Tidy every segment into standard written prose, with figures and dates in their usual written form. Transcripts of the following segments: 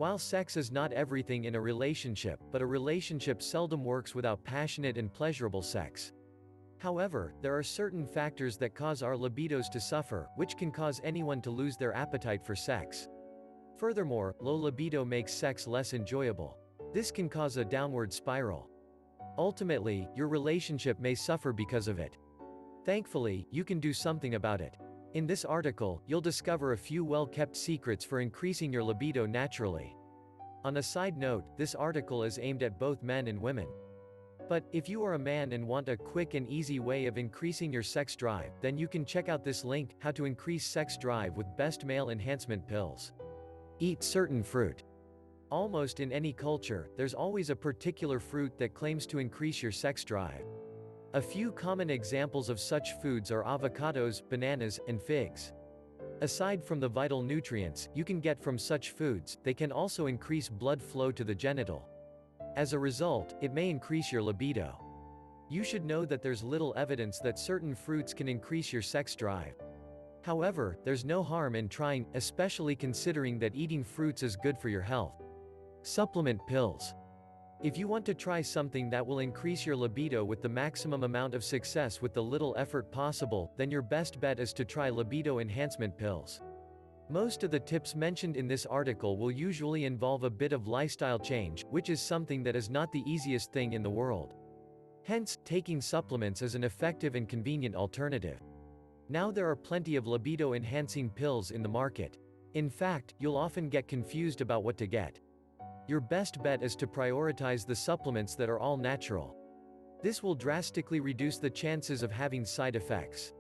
While sex is not everything in a relationship, but a relationship seldom works without passionate and pleasurable sex. However, there are certain factors that cause our libidos to suffer, which can cause anyone to lose their appetite for sex. Furthermore, low libido makes sex less enjoyable. This can cause a downward spiral. Ultimately, your relationship may suffer because of it. Thankfully, you can do something about it. In this article, you'll discover a few well-kept secrets for increasing your libido naturally. On a side note, this article is aimed at both men and women. But, if you are a man and want a quick and easy way of increasing your sex drive, then you can check out this link, How to Increase Sex Drive with Best Male Enhancement Pills. Eat certain fruit. Almost in any culture, there's always a particular fruit that claims to increase your sex drive. A few common examples of such foods are avocados, bananas, and figs. Aside from the vital nutrients you can get from such foods, they can also increase blood flow to the genital. As a result, it may increase your libido. You should know that there's little evidence that certain fruits can increase your sex drive. However, there's no harm in trying, especially considering that eating fruits is good for your health. Supplement pills. If you want to try something that will increase your libido with the maximum amount of success with the little effort possible, then your best bet is to try libido enhancement pills. Most of the tips mentioned in this article will usually involve a bit of lifestyle change, which is something that is not the easiest thing in the world. Hence, taking supplements is an effective and convenient alternative. Now there are plenty of libido-enhancing pills in the market. In fact, you'll often get confused about what to get. Your best bet is to prioritize the supplements that are all natural. This will drastically reduce the chances of having side effects.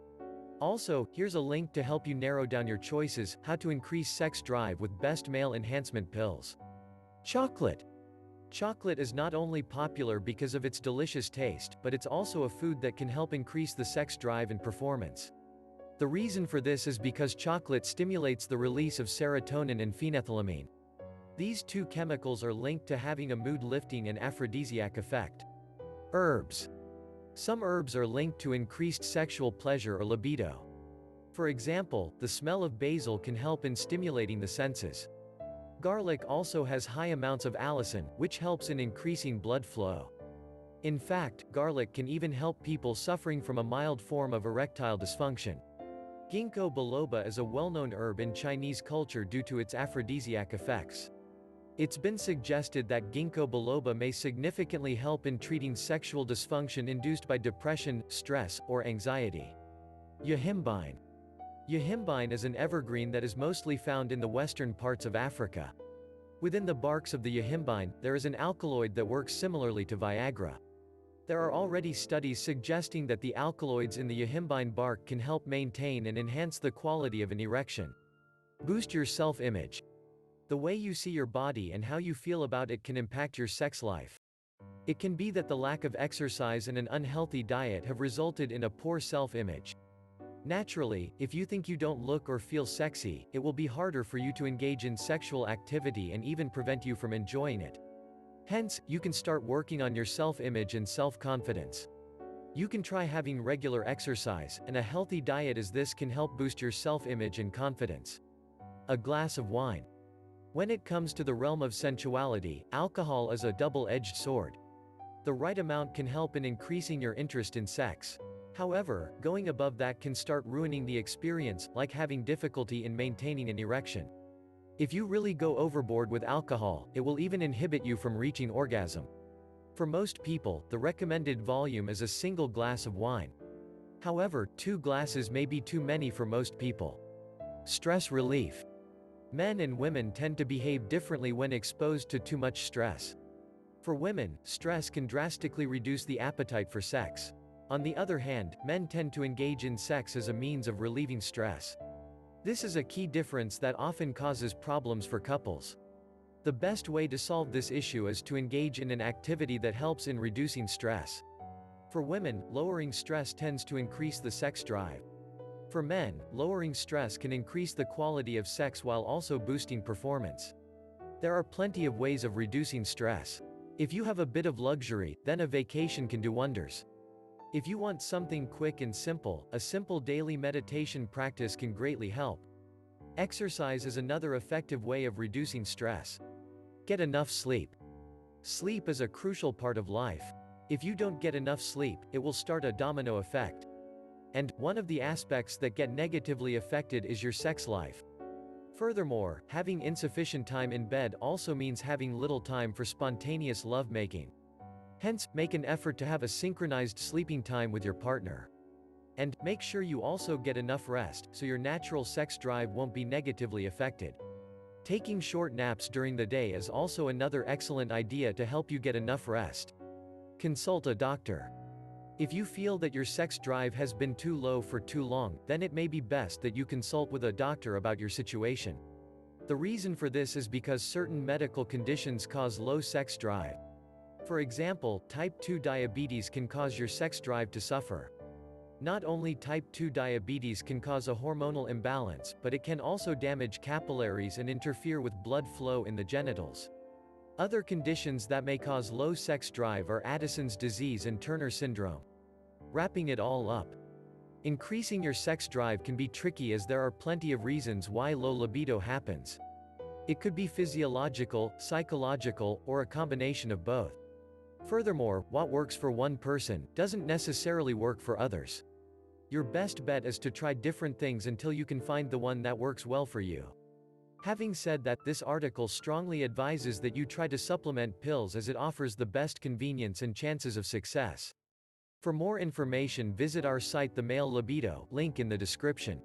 Also, here's a link to help you narrow down your choices, How to Increase Sex Drive with Best Male Enhancement Pills. Chocolate. Chocolate is not only popular because of its delicious taste, but it's also a food that can help increase the sex drive and performance. The reason for this is because chocolate stimulates the release of serotonin and phenethylamine. These two chemicals are linked to having a mood-lifting and aphrodisiac effect. Herbs. Some herbs are linked to increased sexual pleasure or libido. For example, the smell of basil can help in stimulating the senses. Garlic also has high amounts of allicin, which helps in increasing blood flow. In fact, garlic can even help people suffering from a mild form of erectile dysfunction. Ginkgo biloba is a well-known herb in Chinese culture due to its aphrodisiac effects. It's been suggested that ginkgo biloba may significantly help in treating sexual dysfunction induced by depression, stress, or anxiety. Yohimbine. Yohimbine is an evergreen that is mostly found in the western parts of Africa. Within the barks of the yohimbine, there is an alkaloid that works similarly to Viagra. There are already studies suggesting that the alkaloids in the yohimbine bark can help maintain and enhance the quality of an erection. Boost your self-image. The way you see your body and how you feel about it can impact your sex life. It can be that the lack of exercise and an unhealthy diet have resulted in a poor self-image. Naturally, if you think you don't look or feel sexy, it will be harder for you to engage in sexual activity and even prevent you from enjoying it. Hence, you can start working on your self-image and self-confidence. You can try having regular exercise, and a healthy diet as this can help boost your self-image and confidence. A glass of wine. When it comes to the realm of sensuality, alcohol is a double-edged sword. The right amount can help in increasing your interest in sex. However, going above that can start ruining the experience, like having difficulty in maintaining an erection. If you really go overboard with alcohol, it will even inhibit you from reaching orgasm. For most people, the recommended volume is a single glass of wine. However, 2 glasses may be too many for most people. Stress relief. Men and women tend to behave differently when exposed to too much stress. For women, stress can drastically reduce the appetite for sex. On the other hand, men tend to engage in sex as a means of relieving stress. This is a key difference that often causes problems for couples. The best way to solve this issue is to engage in an activity that helps in reducing stress. For women, lowering stress tends to increase the sex drive. For men, lowering stress can increase the quality of sex while also boosting performance. There are plenty of ways of reducing stress. If you have a bit of luxury, then a vacation can do wonders. If you want something quick and simple, a simple daily meditation practice can greatly help. Exercise is another effective way of reducing stress. Get enough sleep. Sleep is a crucial part of life. If you don't get enough sleep, it will start a domino effect. And one of the aspects that get negatively affected is your sex life. Furthermore, having insufficient time in bed also means having little time for spontaneous lovemaking. Hence, make an effort to have a synchronized sleeping time with your partner. And make sure you also get enough rest, so your natural sex drive won't be negatively affected. Taking short naps during the day is also another excellent idea to help you get enough rest. Consult a doctor. If you feel that your sex drive has been too low for too long, then it may be best that you consult with a doctor about your situation. The reason for this is because certain medical conditions cause low sex drive. For example, type 2 diabetes can cause your sex drive to suffer. Not only type 2 diabetes can cause a hormonal imbalance, but it can also damage capillaries and interfere with blood flow in the genitals. Other conditions that may cause low sex drive are Addison's disease and Turner syndrome. Wrapping it all up, increasing your sex drive can be tricky as there are plenty of reasons why low libido happens. It could be physiological, psychological, or a combination of both. Furthermore, what works for one person doesn't necessarily work for others. Your best bet is to try different things until you can find the one that works well for you. Having said that, this article strongly advises that you try to supplement pills as it offers the best convenience and chances of success. For more information, visit our site The Male Libido, link in the description.